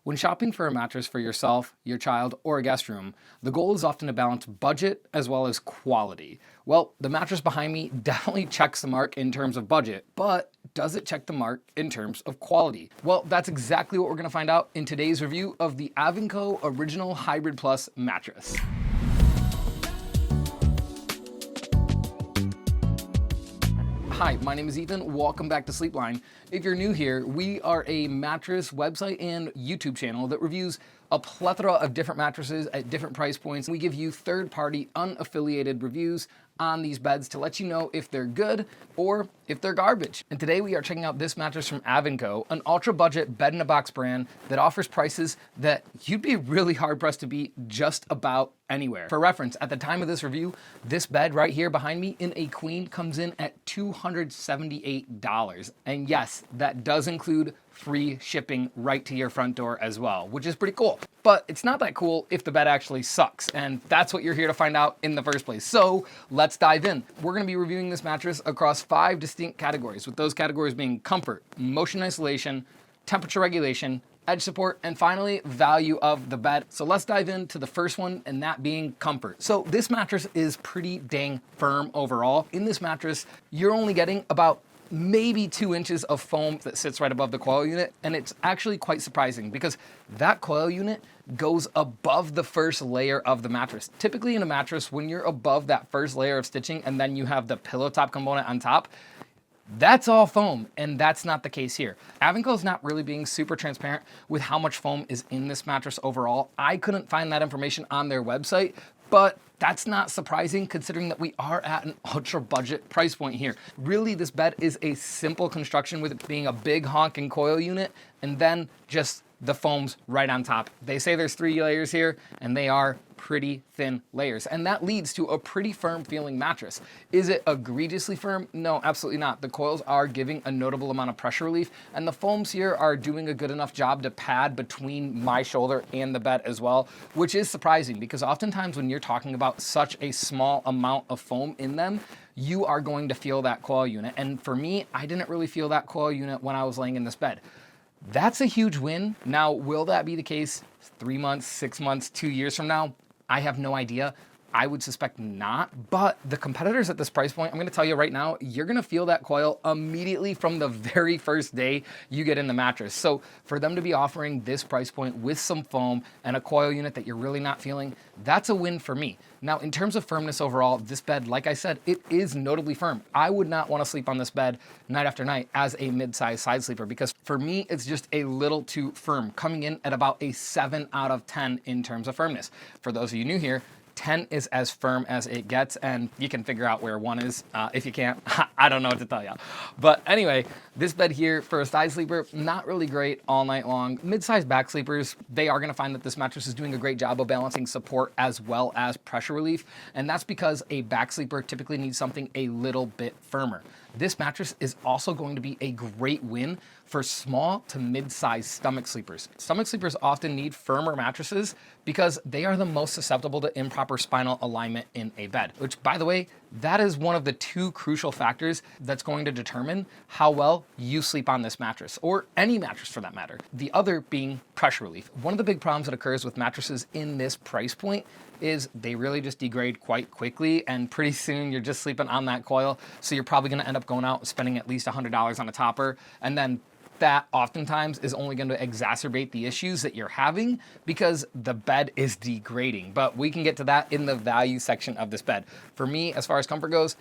When shopping for a mattress for yourself, your child, or a guest room, the goal is often to balance budget as well as quality. Well, the mattress behind me definitely checks the mark in terms of budget, but does it check the mark in terms of quality? Well, that's exactly what we're going to find out in today's review of the Avenco Original Hybrid Plus mattress. Hi, my name is Ethan. Welcome back to Sleepline. If you're new here, we are a mattress website and YouTube channel that reviews a plethora of different mattresses at different price points. We give you third-party, unaffiliated reviews on these beds to let you know if they're good or if they're garbage. And today we are checking out this mattress from Avenco, an ultra-budget bed-in-a-box brand that offers prices that you'd be really hard-pressed to beat just about anywhere. For reference, at the time of this review, this bed right here behind me in a queen comes in at $278. And yes, that does include free shipping right to your front door as well, which is pretty cool. But it's not that cool if the bed actually sucks, and that's what you're here to find out in the first place. So let's dive in. We're gonna be reviewing this mattress across 5 distinct categories, with those categories being comfort, motion isolation, temperature regulation, edge support, and finally, value of the bed. So let's dive into the first one, and that being comfort. So this mattress is pretty dang firm overall. In this mattress, you're only getting about maybe 2 inches of foam that sits right above the coil unit, and it's actually quite surprising because that coil unit goes above the first layer of the mattress. Typically in a mattress, when you're above that first layer of stitching and then you have the pillow top component on top, that's all foam, and that's not the case here. Avenco is not really being super transparent with how much foam is in this mattress overall. I couldn't find that information on their website, but that's not surprising considering that we are at an ultra budget price point here. Really, this bed is a simple construction with it being a big honking coil unit and then just the foam's right on top. They say there's 3 layers here, and they are pretty thin layers, and that leads to a pretty firm feeling mattress. Is it egregiously firm? No, absolutely not. The coils are giving a notable amount of pressure relief, and the foams here are doing a good enough job to pad between my shoulder and the bed as well, which is surprising because oftentimes when you're talking about such a small amount of foam in them, you are going to feel that coil unit. And for me, I didn't really feel that coil unit when I was laying in this bed. That's a huge win. Now, will that be the case 3 months, 6 months, 2 years from now? I have no idea. I would suspect not, but the competitors at this price point, I'm gonna tell you right now, you're gonna feel that coil immediately from the very first day you get in the mattress. So for them to be offering this price point with some foam and a coil unit that you're really not feeling, that's a win for me. Now, in terms of firmness overall, this bed, like I said, it is notably firm. I would not wanna sleep on this bed night after night as a mid-size side sleeper because for me, it's just a little too firm, coming in at about a 7 out of 10 in terms of firmness. For those of you new here, 10 is as firm as it gets, and you can figure out where 1 is. If you can't, I don't know what to tell you. But anyway, this bed here for a side sleeper, not really great all night long. Mid-sized back sleepers, they are gonna find that this mattress is doing a great job of balancing support as well as pressure relief, and that's because a back sleeper typically needs something a little bit firmer. This mattress is also going to be a great win for small to mid-sized stomach sleepers. Stomach sleepers often need firmer mattresses because they are the most susceptible to improper spinal alignment in a bed, which, by the way, that is one of the 2 crucial factors that's going to determine how well you sleep on this mattress, or any mattress for that matter. The other being pressure relief. One of the big problems that occurs with mattresses in this price point is they really just degrade quite quickly, and pretty soon you're just sleeping on that coil, so you're probably gonna end up going out and spending at least $100 on a topper, and then that oftentimes is only going to exacerbate the issues that you're having because the bed is degrading. But we can get to that in the value section of this bed. For me, as far as comfort goes,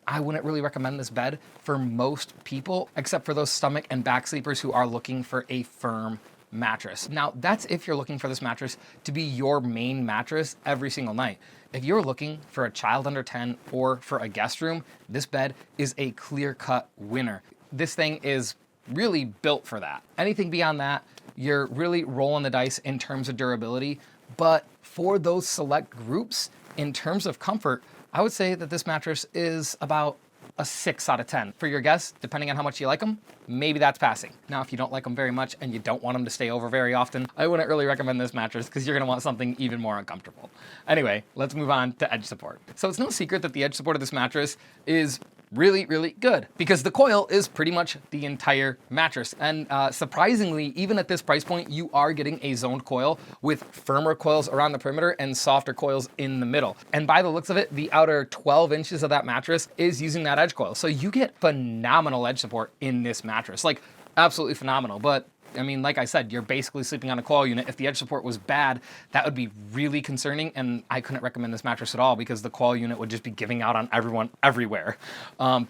I wouldn't really recommend this bed for most people, except for those stomach and back sleepers who are looking for a firm mattress. Now, that's if you're looking for this mattress to be your main mattress every single night. If you're looking for a child under 10 or for a guest room, this bed is a clear-cut winner. This thing is really built for that. Anything beyond that, you're really rolling the dice in terms of durability. But for those select groups, in terms of comfort, I would say that this mattress is about a 6 out of 10. For your guests, depending on how much you like them, maybe that's passing. Now, if you don't like them very much and you don't want them to stay over very often, I wouldn't really recommend this mattress because you're gonna want something even more uncomfortable. Anyway, let's move on to edge support. So it's no secret that the edge support of this mattress is really, really good because the coil is pretty much the entire mattress. And surprisingly, even at this price point, you are getting a zoned coil with firmer coils around the perimeter and softer coils in the middle. And by the looks of it, the outer 12 inches of that mattress is using that edge coil. So you get phenomenal edge support in this mattress, like absolutely phenomenal. But I mean, like I said, you're basically sleeping on a coil unit. If the edge support was bad, that would be really concerning, and I couldn't recommend this mattress at all because the coil unit would just be giving out on everyone everywhere.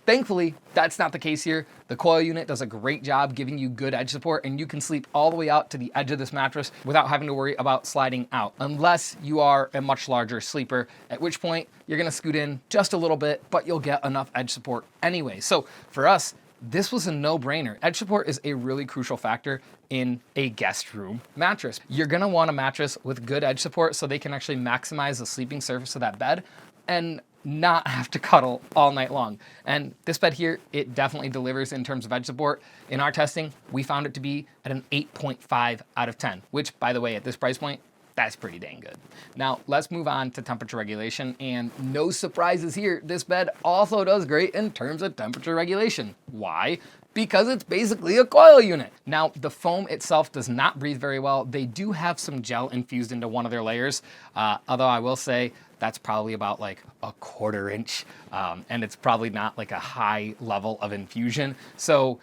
Thankfully, that's not the case here. The coil unit does a great job giving you good edge support, and you can sleep all the way out to the edge of this mattress without having to worry about sliding out, unless you are a much larger sleeper, at which point you're gonna scoot in just a little bit, but you'll get enough edge support anyway. So for us, this was a no-brainer. Edge support is a really crucial factor in a guest room mattress. You're gonna want a mattress with good edge support so they can actually maximize the sleeping surface of that bed and not have to cuddle all night long. And this bed here, it definitely delivers in terms of edge support. In our testing, we found it to be at an 8.5 out of 10, which, by the way, at this price point, that's pretty dang good. Now, let's move on to temperature regulation, and no surprises here, this bed also does great in terms of temperature regulation. Why? Because it's basically a coil unit. Now, the foam itself does not breathe very well. They do have some gel infused into one of their layers, although I will say that's probably about like a 1/4 inch, and it's probably not like a high level of infusion. So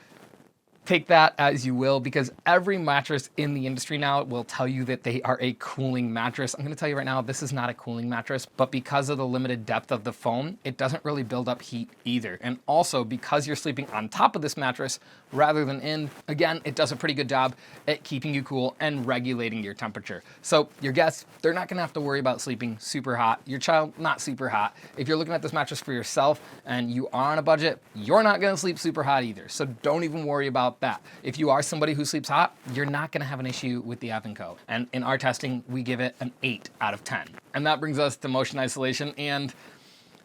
take that as you will, because every mattress in the industry now will tell you that they are a cooling mattress. I'm gonna tell you right now, this is not a cooling mattress, but because of the limited depth of the foam, it doesn't really build up heat either. And also because you're sleeping on top of this mattress rather than in, again, it does a pretty good job at keeping you cool and regulating your temperature. So your guests, they're not gonna have to worry about sleeping super hot. Your child, not super hot. If you're looking at this mattress for yourself and you are on a budget, you're not gonna sleep super hot either. So don't even worry about that. If you are somebody who sleeps hot, you're not gonna have an issue with the Avenco. And in our testing, we give it an 8 out of 10. And that brings us to motion isolation, and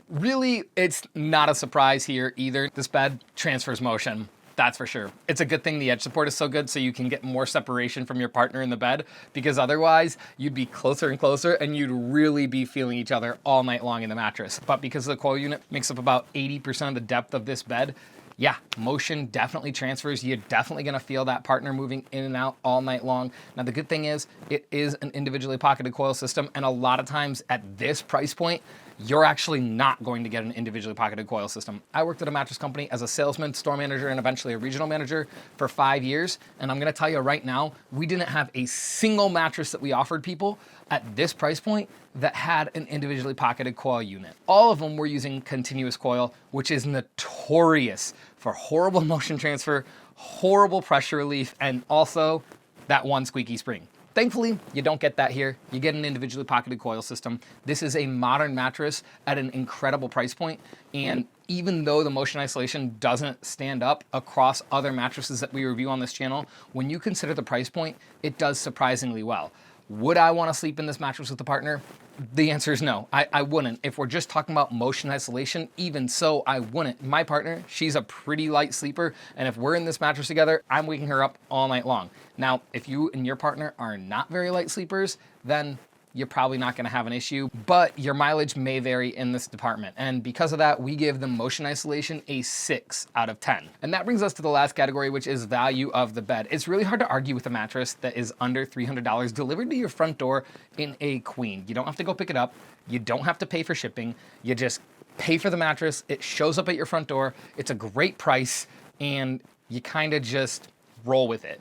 really, it's not a surprise here either. This bed transfers motion, that's for sure. It's a good thing the edge support is so good so you can get more separation from your partner in the bed, because otherwise you'd be closer and closer and you'd really be feeling each other all night long in the mattress. But because the coil unit makes up about 80% of the depth of this bed, yeah, motion definitely transfers. You're definitely gonna feel that partner moving in and out all night long. Now, the good thing is it is an individually pocketed coil system, and a lot of times at this price point, you're actually not going to get an individually pocketed coil system. I worked at a mattress company as a salesman, store manager, and eventually a regional manager for 5 years. And I'm gonna tell you right now, we didn't have a single mattress that we offered people at this price point that had an individually pocketed coil unit. All of them were using continuous coil, which is notorious for horrible motion transfer, horrible pressure relief, and also that one squeaky spring. Thankfully, you don't get that here. You get an individually pocketed coil system. This is a modern mattress at an incredible price point, and even though the motion isolation doesn't stand up across other mattresses that we review on this channel, when you consider the price point, it does surprisingly well. Would I want to sleep in this mattress with a partner? The answer is no, I wouldn't. If we're just talking about motion isolation, even so, I wouldn't. My partner, she's a pretty light sleeper, and if we're in this mattress together, I'm waking her up all night long. Now, if you and your partner are not very light sleepers, then you're probably not gonna have an issue, but your mileage may vary in this department. And because of that, we give the motion isolation a 6 out of 10. And that brings us to the last category, which is value of the bed. It's really hard to argue with a mattress that is under $300 delivered to your front door in a queen. You don't have to go pick it up. You don't have to pay for shipping. You just pay for the mattress. It shows up at your front door. It's a great price, and you kind of just roll with it.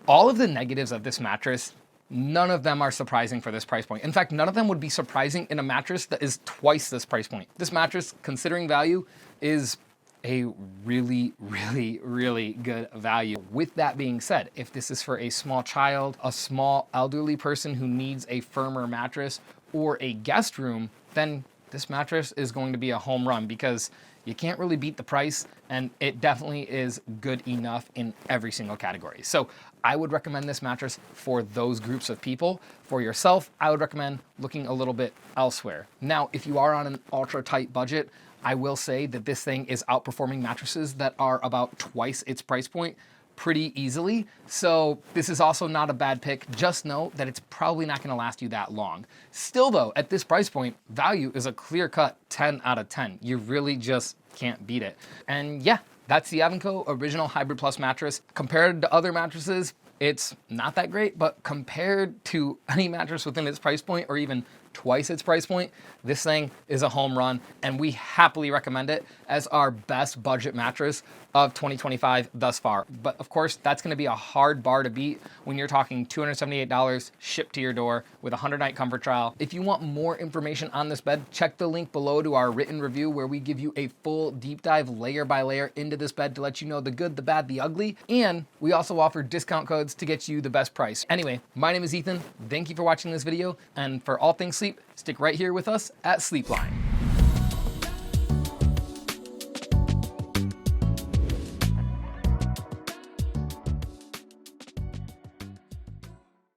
All of the negatives of this mattress, none of them are surprising for this price point. In fact, none of them would be surprising in a mattress that is twice this price point. This mattress, considering value, is a really, really, really good value. With that being said, if this is for a small child, a small elderly person who needs a firmer mattress, or a guest room, then this mattress is going to be a home run, because you can't really beat the price, and it definitely is good enough in every single category. So I would recommend this mattress for those groups of people. For yourself, I would recommend looking a little bit elsewhere. Now, if you are on an ultra tight budget, I will say that this thing is outperforming mattresses that are about twice its price point pretty easily. So this is also not a bad pick. Just know that it's probably not gonna last you that long. Still though, at this price point, value is a clear-cut 10 out of 10. You really just can't beat it. And yeah, that's the Avenco Original Hybrid Plus mattress. Compared to other mattresses, it's not that great, but compared to any mattress within its price point or even twice its price point, this thing is a home run, and we happily recommend it as our best budget mattress of 2025 thus far. But of course, that's gonna be a hard bar to beat when you're talking $278 shipped to your door with a 100-night comfort trial. If you want more information on this bed, check the link below to our written review where we give you a full deep dive layer by layer into this bed to let you know the good, the bad, the ugly. And we also offer discount codes to get you the best price. Anyway, my name is Ethan. Thank you for watching this video. And for all things sleep, stick right here with us at Sleepline.